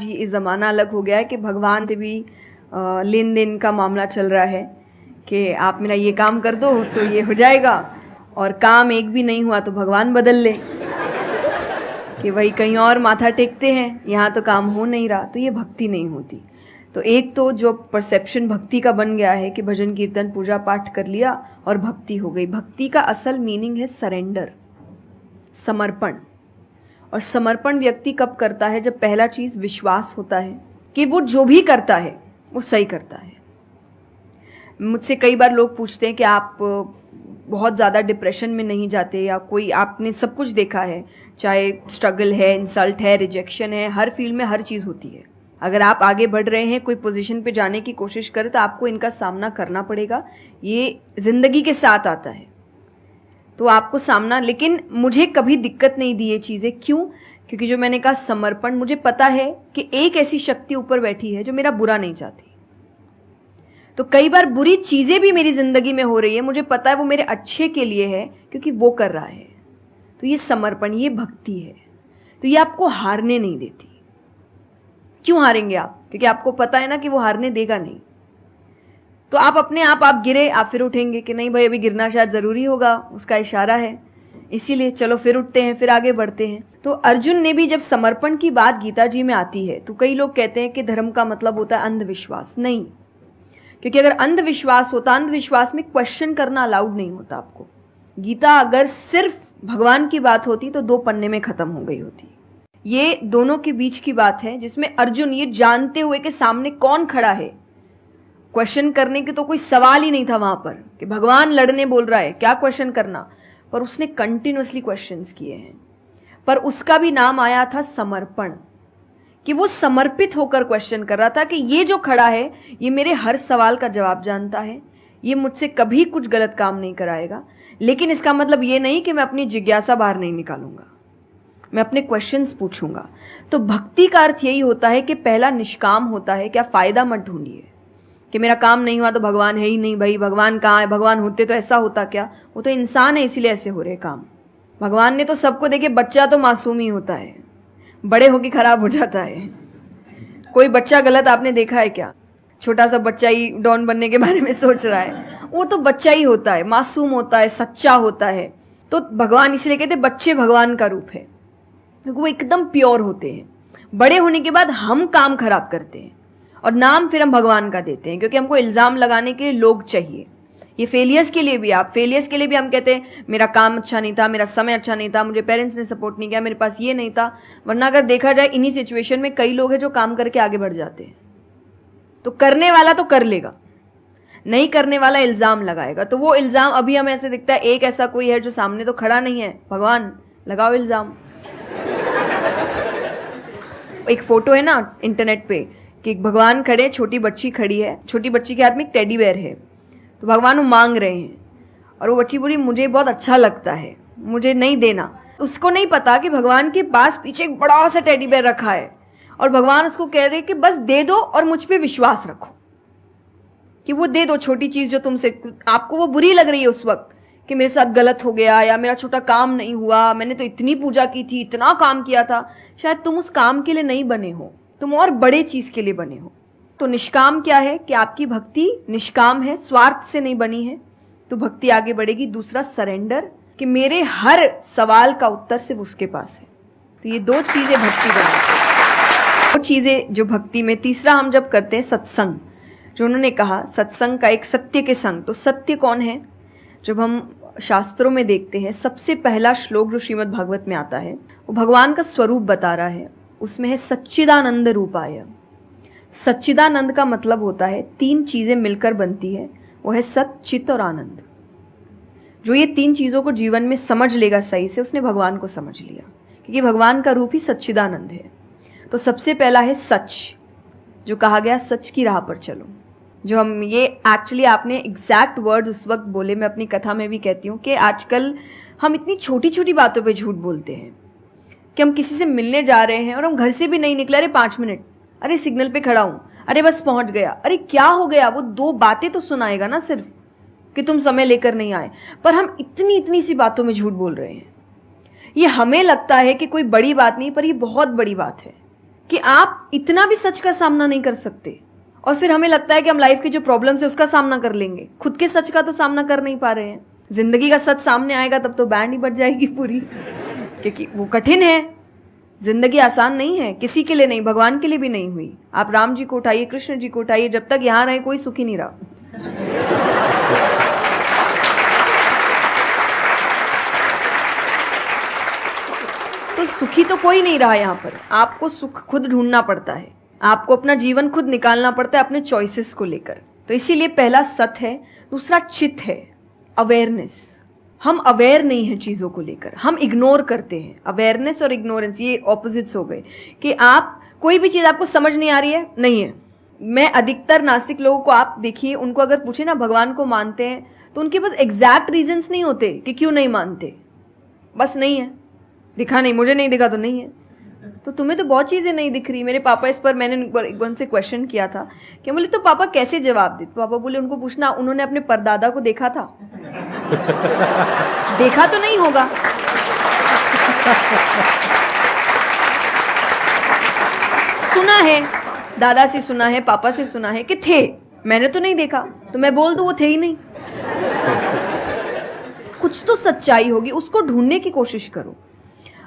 आज ये ज़माना अलग हो गया है कि भगवान से भी लेन देन का मामला चल रहा है कि आप मेरा ये काम कर दो तो ये हो जाएगा, और काम एक भी नहीं हुआ तो भगवान बदल ले कि भाई कहीं और माथा टेकते हैं, यहाँ तो काम हो नहीं रहा। तो ये भक्ति नहीं होती। तो एक तो जो परसेप्शन भक्ति का बन गया है कि भजन कीर्तन पूजा पाठ कर लिया और भक्ति हो गई। भक्ति का असल मीनिंग है सरेंडर, समर्पण। और समर्पण व्यक्ति कब करता है? जब पहला चीज विश्वास होता है कि वो जो भी करता है वो सही करता है। मुझसे कई बार लोग पूछते हैं कि आप बहुत ज़्यादा डिप्रेशन में नहीं जाते, या कोई आपने सब कुछ देखा है, चाहे स्ट्रगल है, इंसल्ट है, रिजेक्शन है, हर फील्ड में हर चीज़ होती है। अगर आप आगे बढ़ रहे हैं, कोई पोजीशन पे जाने की कोशिश करें तो आपको इनका सामना करना पड़ेगा, ये जिंदगी के साथ आता है तो आपको सामना। लेकिन मुझे कभी दिक्कत नहीं दी ये चीज़ें। क्यों? क्योंकि जो मैंने कहा समर्पण, मुझे पता है कि एक ऐसी शक्ति ऊपर बैठी है जो मेरा बुरा नहीं चाहती। तो कई बार बुरी चीज़ें भी मेरी ज़िंदगी में हो रही है, मुझे पता है वो मेरे अच्छे के लिए है क्योंकि वो कर रहा है। तो ये समर्पण, ये भक्ति है। तो ये आपको हारने नहीं देती। क्यों हारेंगे आप? क्योंकि आपको पता है ना कि वो हारने देगा नहीं। तो आप अपने आप गिरे, आप फिर उठेंगे कि नहीं भाई अभी गिरना शायद ज़रूरी होगा, उसका इशारा है, इसीलिए चलो फिर उठते हैं, फिर आगे बढ़ते हैं। तो अर्जुन ने भी जब समर्पण की बात गीता जी में आती है तो कई लोग कहते हैं कि धर्म का मतलब होता है अंधविश्वास। नहीं, क्योंकि अगर अंधविश्वास होता, अंधविश्वास में क्वेश्चन करना अलाउड नहीं होता आपको। गीता अगर सिर्फ भगवान की बात होती तो 2 पन्ने में खत्म हो गई होती। ये दोनों के बीच की बात है जिसमें अर्जुन ये जानते हुए कि सामने कौन खड़ा है, क्वेश्चन करने की तो कोई सवाल ही नहीं था वहां पर कि भगवान लड़ने बोल रहा है, क्या क्वेश्चन करना, पर उसने कंटिन्यूअसली क्वेश्चंस किए हैं। पर उसका भी नाम आया था समर्पण, कि वो समर्पित होकर क्वेश्चन कर रहा था कि ये जो खड़ा है ये मेरे हर सवाल का जवाब जानता है, ये मुझसे कभी कुछ गलत काम नहीं कराएगा, लेकिन इसका मतलब ये नहीं कि मैं अपनी जिज्ञासा बाहर नहीं निकालूंगा, मैं अपने क्वेश्चंस पूछूंगा। तो भक्ति का अर्थ यही होता है कि पहला निष्काम होता है। क्या फायदा मत ढूंढिए कि मेरा काम नहीं हुआ तो भगवान है ही नहीं। भाई भगवान कहाँ है? भगवान होते तो ऐसा होता क्या? वो तो इंसान है इसीलिए ऐसे हो रहे काम। भगवान ने तो सबको देखे, बच्चा तो मासूम ही होता है, बड़े होके खराब हो जाता है। कोई बच्चा गलत आपने देखा है क्या? छोटा सा बच्चा ही डॉन बनने के बारे में सोच रहा है, वो तो बच्चा ही होता है, मासूम होता है, सच्चा होता है। तो भगवान इसलिए कहते बच्चे भगवान का रूप है, क्योंकि वो एकदम प्योर होते हैं। बड़े होने के बाद हम काम खराब करते हैं और नाम फिर हम भगवान का देते हैं, क्योंकि हमको इल्जाम लगाने के लिए लोग चाहिए। ये फेलियर्स के लिए भी, आप फेलियर्स के लिए भी हम कहते हैं मेरा काम अच्छा नहीं था, मेरा समय अच्छा नहीं था, मुझे पेरेंट्स ने सपोर्ट नहीं किया, मेरे पास ये नहीं था। वरना अगर देखा जाए इन्हीं सिचुएशन में कई लोग हैं जो काम करके आगे बढ़ जाते हैं। तो करने वाला तो कर लेगा, नहीं करने वाला इल्जाम लगाएगा। तो वो इल्जाम अभी हमें ऐसे दिखता है एक ऐसा कोई है जो सामने तो खड़ा नहीं है, भगवान लगाओ इल्जाम। एक फोटो है ना इंटरनेट पे कि भगवान खड़े, छोटी बच्ची खड़ी है, छोटी बच्ची के हाथ में एक टेडी बेयर है, तो भगवान वो मांग रहे हैं और वो बच्ची बोली मुझे बहुत अच्छा लगता है, मुझे नहीं देना। उसको नहीं पता कि भगवान के पास पीछे एक बड़ा सा टेडी बेयर रखा है और भगवान उसको कह रहे कि बस दे दो और मुझ पे विश्वास रखो कि वो दे दो छोटी चीज जो तुमसे, आपको वो बुरी लग रही है उस वक्त कि मेरे साथ गलत हो गया या मेरा छोटा काम नहीं हुआ, मैंने तो इतनी पूजा की थी, इतना काम किया था। शायद तुम उस काम के लिए नहीं बने हो, तुम और बड़े चीज के लिए बने हो। तो निष्काम क्या है कि आपकी भक्ति निष्काम है, स्वार्थ से नहीं बनी है, तो भक्ति आगे बढ़ेगी। दूसरा सरेंडर, कि मेरे हर सवाल का उत्तर सिर्फ उसके पास है। तो ये 2 चीजें भक्ति बनाती है, 2 चीजें जो भक्ति में। तीसरा हम जब करते हैं सत्संग, जो उन्होंने कहा सत्संग का एक सत्य के संग। तो सत्य कौन है? जब हम शास्त्रों में देखते हैं सबसे पहला श्लोक जो श्रीमद् भागवत में आता है वो भगवान का स्वरूप बता रहा है। उसमें है सच्चिदानंद रूपाय। सच्चिदानंद का मतलब होता है 3 चीजें मिलकर बनती है, वो है सत, चित और आनंद। जो ये 3 चीजों को जीवन में समझ लेगा सही से, उसने भगवान को समझ लिया, क्योंकि भगवान का रूप ही सच्चिदानंद है। तो सबसे पहला है सच, जो कहा गया सच की राह पर चलो। जो हम ये एक्चुअली आपने एग्जैक्ट वर्ड उस वक्त बोले, मैं अपनी कथा में भी कहती हूँ कि आजकल हम इतनी छोटी छोटी बातों पे झूठ बोलते हैं कि हम किसी से मिलने जा रहे हैं और हम घर से भी नहीं निकले, अरे 5 मिनट, अरे सिग्नल पे खड़ा हूँ, अरे बस पहुंच गया, अरे क्या हो गया, वो 2 बातें तो सुनाएगा ना सिर्फ कि तुम समय लेकर नहीं आए। पर हम इतनी इतनी सी बातों में झूठ बोल रहे हैं। ये हमें लगता है कि कोई बड़ी बात नहीं, पर ये बहुत बड़ी बात है कि आप इतना भी सच का सामना नहीं कर सकते, और फिर हमें लगता है कि हम लाइफ के जो प्रॉब्लम्स है उसका सामना कर लेंगे, खुद के सच का तो सामना कर नहीं पा रहे हैं। जिंदगी का सच सामने आएगा तब तो बैंड ही बज जाएगी पूरी, क्योंकि वो कठिन है। जिंदगी आसान नहीं है, किसी के लिए नहीं, भगवान के लिए भी नहीं हुई। आप राम जी को उठाइए, कृष्ण जी को उठाइए, जब तक यहां रहे कोई सुखी नहीं रहा। तो सुखी तो कोई नहीं रहा यहां पर। आपको सुख खुद ढूंढना पड़ता है, आपको अपना जीवन खुद निकालना पड़ता है अपने चॉइसेस को लेकर। तो इसीलिए पहला सत है। दूसरा चित है, अवेयरनेस। हम अवेयर नहीं है चीजों को लेकर, हम इग्नोर करते हैं। अवेयरनेस और इग्नोरेंस ये ऑपोजिट्स हो गए, कि आप कोई भी चीज आपको समझ नहीं आ रही है, नहीं है। मैं अधिकतर नास्तिक लोगों को आप देखिए, उनको अगर पूछे ना भगवान को मानते हैं, तो उनके पास एग्जैक्ट रीजंस नहीं होते कि क्यों नहीं मानते। बस नहीं है, दिखा नहीं, मुझे नहीं दिखा तो नहीं है। तो तुम्हें तो बहुत चीजें नहीं दिख रही। मेरे पापा इस पर मैंने एक बार उनसे क्वेश्चन किया था कि बोले तो पापा कैसे जवाब दे। पापा बोले उनको पूछना उन्होंने अपने परदादा को देखा था। देखा तो नहीं होगा, सुना है, दादा से सुना है, पापा से सुना है कि थे, मैंने तो नहीं देखा, तो मैं बोल दूं वो थे ही नहीं। कुछ तो सच्चाई होगी, उसको ढूंढने की कोशिश करो।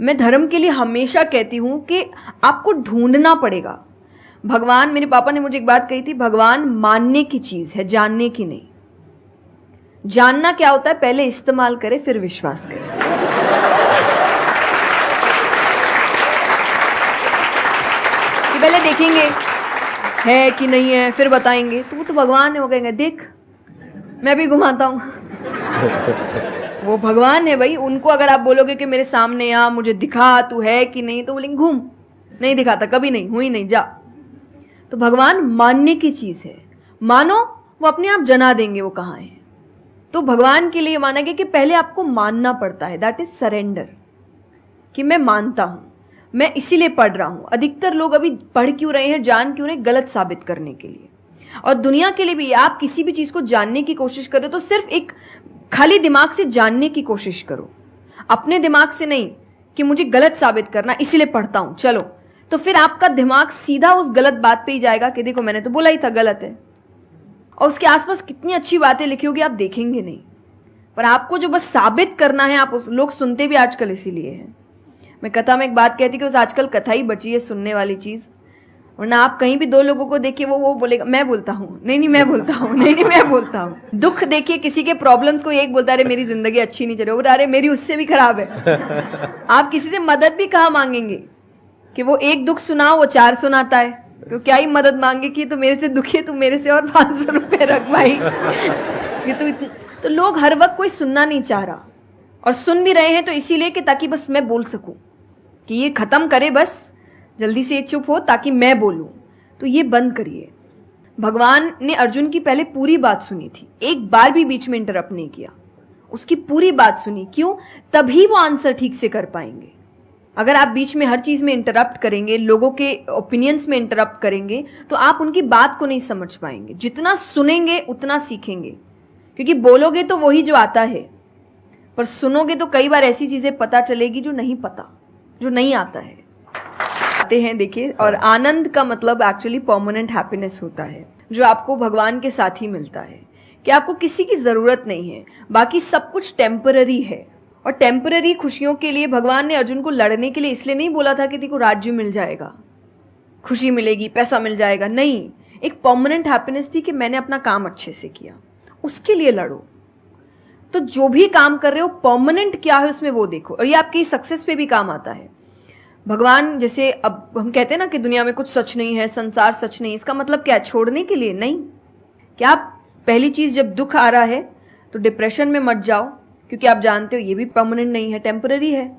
मैं धर्म के लिए हमेशा कहती हूं कि आपको ढूंढना पड़ेगा। भगवान, मेरे पापा ने मुझे एक बात कही थी, भगवान मानने की चीज है, जानने की नहीं। जानना क्या होता है, पहले इस्तेमाल करे फिर विश्वास करे। कि पहले देखेंगे है कि नहीं है, फिर बताएंगे। तो वो तो भगवान है, वो कहेंगे देख मैं भी घुमाता हूं। वो भगवान है भाई। उनको अगर आप बोलोगे कि मेरे सामने आ, मुझे दिखा तू है कि नहीं, तो बोलेंगे घूम, नहीं दिखाता, कभी नहीं हुई, नहीं जा। तो भगवान मानने की चीज है, मानो, वो अपने आप जना देंगे वो कहाँ है। तो भगवान के लिए माना गया कि पहले आपको मानना पड़ता है, दैट इज सरेंडर, कि मैं मानता हूं, मैं इसीलिए पढ़ रहा हूं। अधिकतर लोग अभी पढ़ क्यों रहे हैं, जान क्यों रहे, गलत साबित करने के लिए। और दुनिया के लिए भी, आप किसी भी चीज को जानने की कोशिश करो तो सिर्फ एक खाली दिमाग से जानने की कोशिश करो, अपने दिमाग से नहीं कि मुझे गलत साबित करना इसीलिए पढ़ता हूं चलो। तो फिर आपका दिमाग सीधा उस गलत बात पे ही जाएगा कि देखो मैंने तो बोला ही था गलत है। और उसके आसपास कितनी अच्छी बातें लिखी होगी आप देखेंगे नहीं, पर आपको जो बस साबित करना है, आप उस लोग सुनते भी आजकल इसीलिए हैं। मैं कथा में एक बात कहती कि उस आजकल कथा ही बची है सुनने वाली चीज, वरना आप कहीं भी दो लोगों को देखिए वो बोलेगा मैं बोलता हूँ, नहीं मैं बोलता हूँ, नहीं मैं बोलता हूँ। दुख देखिए किसी के, प्रॉब्लम्स को एक बोलता है अरे मेरी जिंदगी अच्छी नहीं चल रही, अरे मेरी उससे भी खराब है। आप किसी से मदद भी कहाँ मांगेंगे कि वो एक दुख सुनाओ वो 4 सुनाता है, तो क्या ही मदद मांगे कि तो मेरे से दुखी है, तू मेरे से और 500 रुपए रख भाई। ये तो लोग हर वक्त कोई सुनना नहीं चाह रहा, और सुन भी रहे हैं तो इसीलिए कि ताकि बस मैं बोल सकूं, कि ये खत्म करे बस जल्दी से चुप हो ताकि मैं बोलूं। तो ये बंद करिए। भगवान ने अर्जुन की पहले पूरी बात सुनी थी, एक बार भी बीच में इंटरप्ट नहीं किया, उसकी पूरी बात सुनी। क्यों? तभी वो आंसर ठीक से कर पाएंगे। अगर आप बीच में हर चीज में इंटरप्ट करेंगे, लोगों के ओपिनियंस में इंटरप्ट करेंगे, तो आप उनकी बात को नहीं समझ पाएंगे। जितना सुनेंगे उतना सीखेंगे, क्योंकि बोलोगे तो वही जो आता है, पर सुनोगे तो कई बार ऐसी चीजें पता चलेगी जो नहीं पता, जो नहीं आता है। आते हैं देखिए, और आनंद का मतलब एक्चुअली परमानेंट हैप्पीनेस होता है, जो आपको भगवान के साथ ही मिलता है, कि आपको किसी की जरूरत नहीं है, बाकी सब कुछ टेम्पररी है। और टेम्पररी खुशियों के लिए भगवान ने अर्जुन को लड़ने के लिए इसलिए नहीं बोला था कि तेको राज्य मिल जाएगा, खुशी मिलेगी, पैसा मिल जाएगा, नहीं। एक परमानेंट हैप्पीनेस थी कि मैंने अपना काम अच्छे से किया, उसके लिए लड़ो। तो जो भी काम कर रहे हो परमानेंट क्या है उसमें वो देखो, और ये आपकी सक्सेस पे भी काम आता है। भगवान जैसे अब हम कहते हैं ना कि दुनिया में कुछ सच नहीं है, संसार सच नहीं, इसका मतलब क्या? छोड़ने के लिए नहीं। क्या आप पहली चीज, जब दुख आ रहा है तो डिप्रेशन में मत जाओ, क्योंकि आप जानते हो ये भी परमानेंट नहीं है, टेम्पररी है,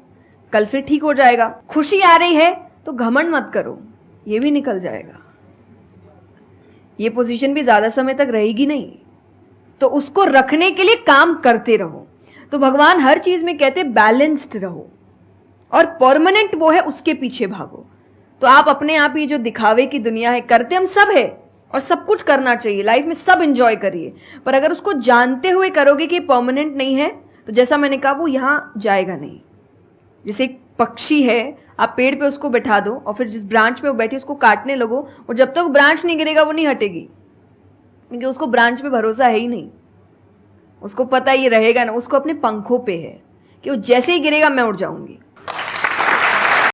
कल फिर ठीक हो जाएगा। खुशी आ रही है तो घमंड मत करो, ये भी निकल जाएगा, ये पोजीशन भी ज्यादा समय तक रहेगी नहीं, तो उसको रखने के लिए काम करते रहो। तो भगवान हर चीज में कहते बैलेंस्ड रहो, और परमानेंट वो है उसके पीछे भागो। तो आप अपने आप ही जो दिखावे की दुनिया है, करते हम सब है और सब कुछ करना चाहिए लाइफ में, सब एंजॉय करिए, पर अगर उसको जानते हुए करोगे कि परमानेंट नहीं है, तो जैसा मैंने कहा वो यहां जाएगा नहीं। जैसे एक पक्षी है, आप पेड़ पे उसको बैठा दो और फिर जिस ब्रांच में वो बैठी उसको काटने लगो, और जब तक ब्रांच नहीं गिरेगा वो नहीं हटेगी, क्योंकि उसको ब्रांच पे भरोसा है ही नहीं। उसको पता ये रहेगा ना, उसको अपने पंखों पे है कि वो जैसे ही गिरेगा मैं उड़ जाऊंगी।